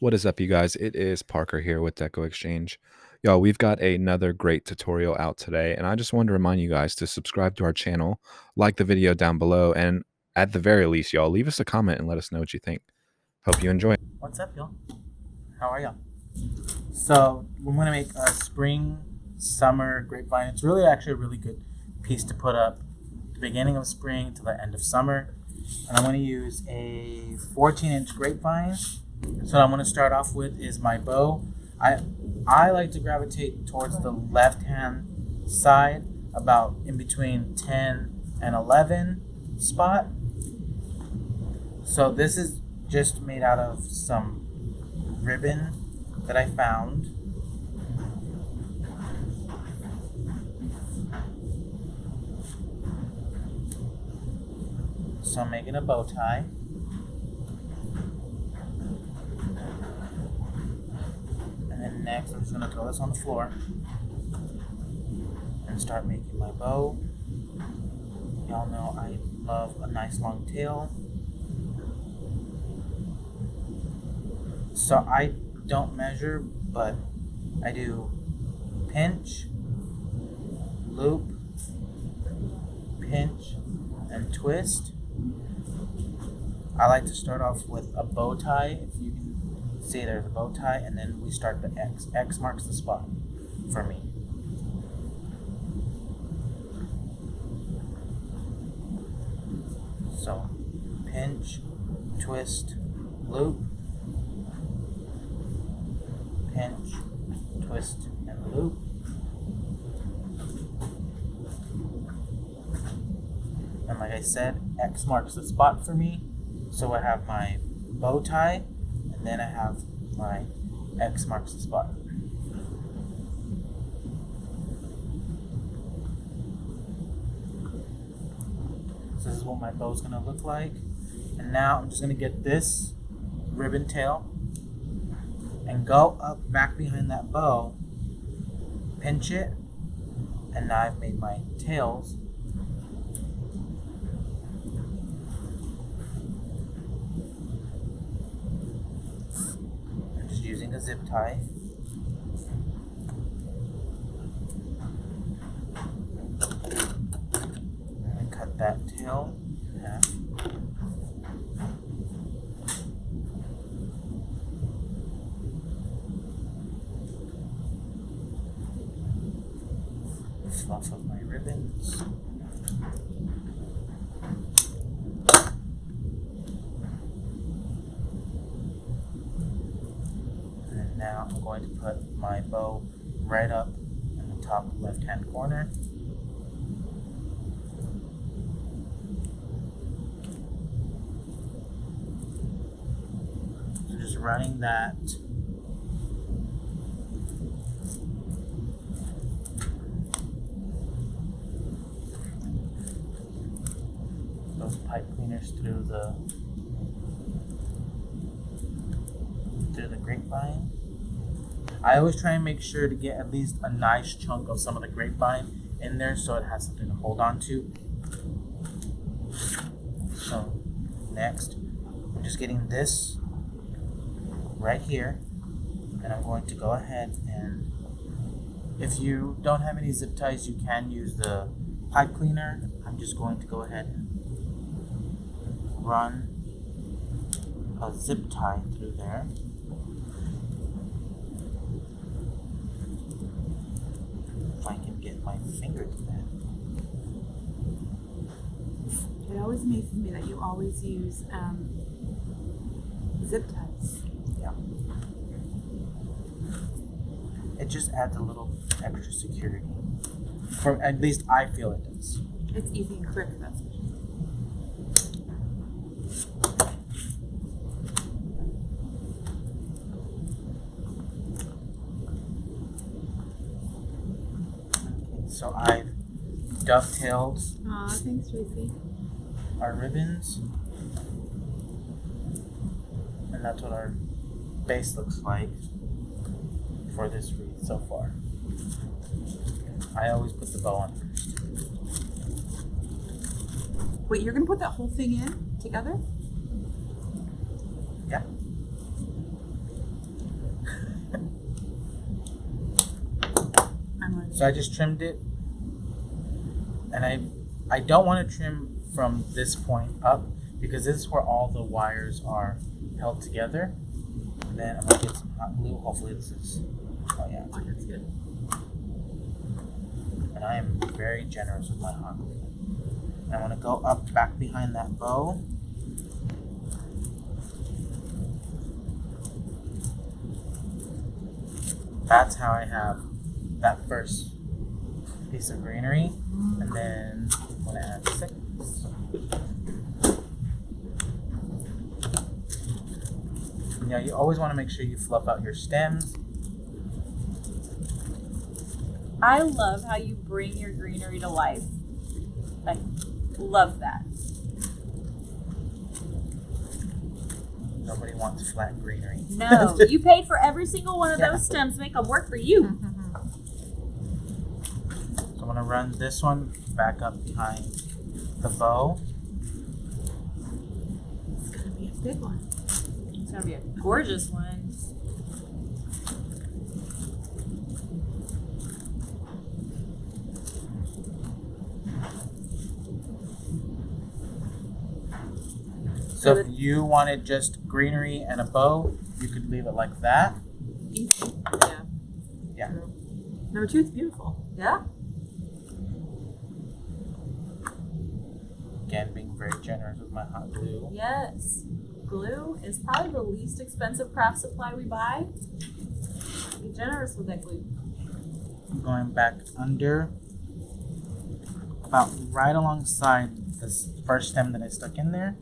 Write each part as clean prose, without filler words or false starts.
What is up, you guys? It is Parker here with Deco Exchange. Y'all, we've got another great tutorial out today, and I just wanted to remind you guys to subscribe to our channel, like the video down below, and at the very least, y'all, leave us a comment and let us know what you think. Hope you enjoy. What's up, y'all? How are y'all? So we're gonna make a spring summer grapevine. It's really actually a really good piece to put up the beginning of spring to the end of summer. And I'm gonna use a 14-inch grapevine. So what I'm gonna start off with is my bow. I like to gravitate towards the left hand side, about in between 10 and 11 spot. So this is just made out of some ribbon that I found. So I'm making a bow tie. And then next I'm just going to throw this on the floor and start making my bow. Y'all know I love a nice long tail. So I don't measure, but I do pinch, loop, pinch, and twist. I like to start off with a bow tie. If you can see, there's a bow tie, and then we start the X. X marks the spot for me. So pinch, twist, loop, pinch, twist, and loop. And like I said, X marks the spot for me. So I have my bow tie, and then I have my X marks the spot. So this is what my bow is going to look like. And now I'm just going to get this ribbon tail and go up back behind that bow, pinch it, and now I've made my tails. I'm just using a zip tie. And I cut that tail in half. Fluff of my ribbons. And then now I'm going to put my bow right up in the top left hand corner. So just running that pipe cleaners through the grapevine. I always try and make sure to get at least a nice chunk of some of the grapevine in there so it has something to hold on to. So next, I'm just getting this right here, and I'm going to go ahead and, if you don't have any zip ties, you can use the pipe cleaner. I'm just going to go ahead and run a zip tie through there. If I can get my finger to that. It always amazes me that you always use zip ties. Yeah. It just adds a little extra security. At least I feel it does. It's easy and quick, that's for sure. So I've dovetailed Aw, thanks, Tracy. our ribbons, and that's what our base looks like for this wreath so far. I always put the bow on first. Wait, you're gonna put that whole thing in together? Yeah. So I just trimmed it, and I don't want to trim from this point up because this is where all the wires are held together. And then I'm gonna get some hot glue. Hopefully this is, oh yeah, That's good. and I am very generous with my hot glue. And I want to go up back behind that bow. That's how I have that first piece of greenery, and then I'm going to add 6. You know, you always want to make sure you fluff out your stems. I love how you bring your greenery to life. I love that. Nobody wants flat greenery. No, you paid for every single one of those stems. Make them work for you. So I'm going to run this one back up behind the bow. It's gonna be a big one. It's gonna be a gorgeous one. So if you wanted just greenery and a bow, you could leave it like that. Easy. Yeah. Number 2 is beautiful. Yeah. Again, being very generous with my hot glue. Yes. Glue is probably the least expensive craft supply we buy. Be generous with that glue. I'm going back under, about right alongside this first stem that I stuck in there.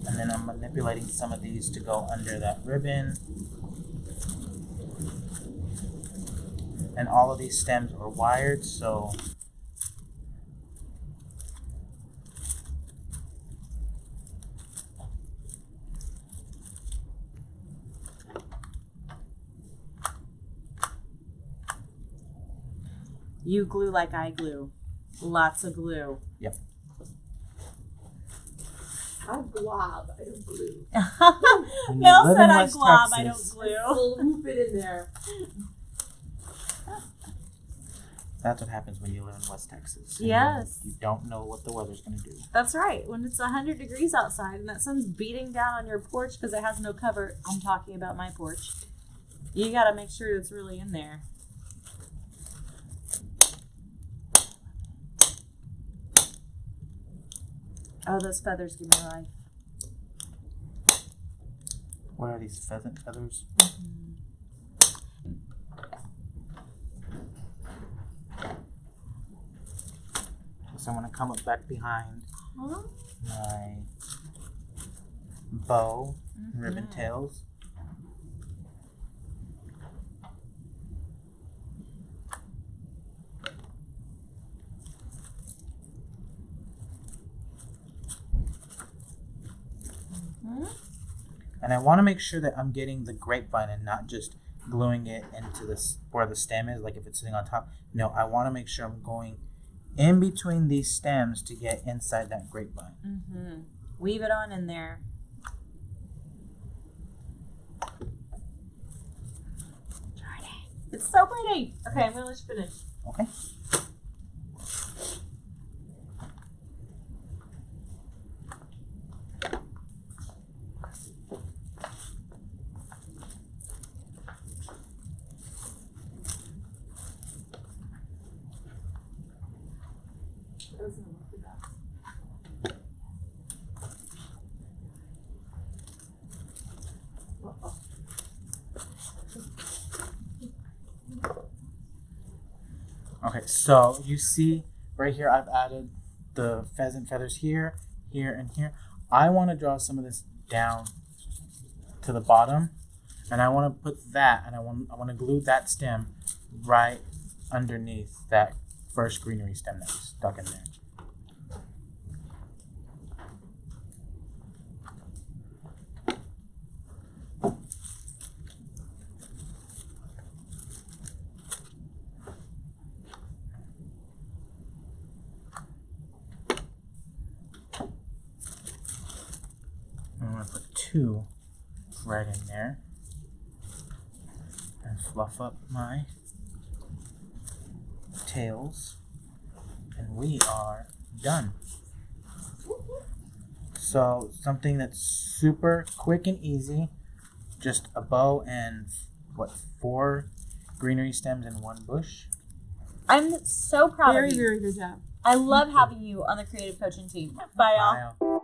And then I'm manipulating some of these to go under that ribbon. And all of these stems are wired, so You glue like I glue. Lots of glue. yep. I glob, I don't glue. When you Mel live said in I West glob, I don't Texas, glue. We'll loop it in there. that's what happens when you live in West Texas. Yes. You don't know what the weather's going to do. That's right. When it's 100 degrees outside and that sun's beating down on your porch because it has no cover, I'm talking about my porch. You got to make sure it's really in there. Oh, those feathers give me life. What are these pheasant feathers? So I'm going to come up back behind Huh? my bow and ribbon tails. And I want to make sure that I'm getting the grapevine and not just gluing it into this where the stem is, like if it's sitting on top. No, I want to make sure I'm going in between these stems to get inside that grapevine. Mm-hmm. Weave it on in there. It's so pretty. Okay, I'm gonna let you finish. Okay. Okay, so you see right here I've added the pheasant feathers here, here, and here. I want to draw some of this down to the bottom, and I want to put that, and I want to glue that stem right underneath that first greenery stem that was stuck in there. two right in there. And fluff up my tails. And we are done. So something that's super quick and easy. Just a bow and what, 4 greenery stems in one bush. I'm so proud Very, of you. very good job. I love having you on the creative coaching team. Bye, y'all. Bye.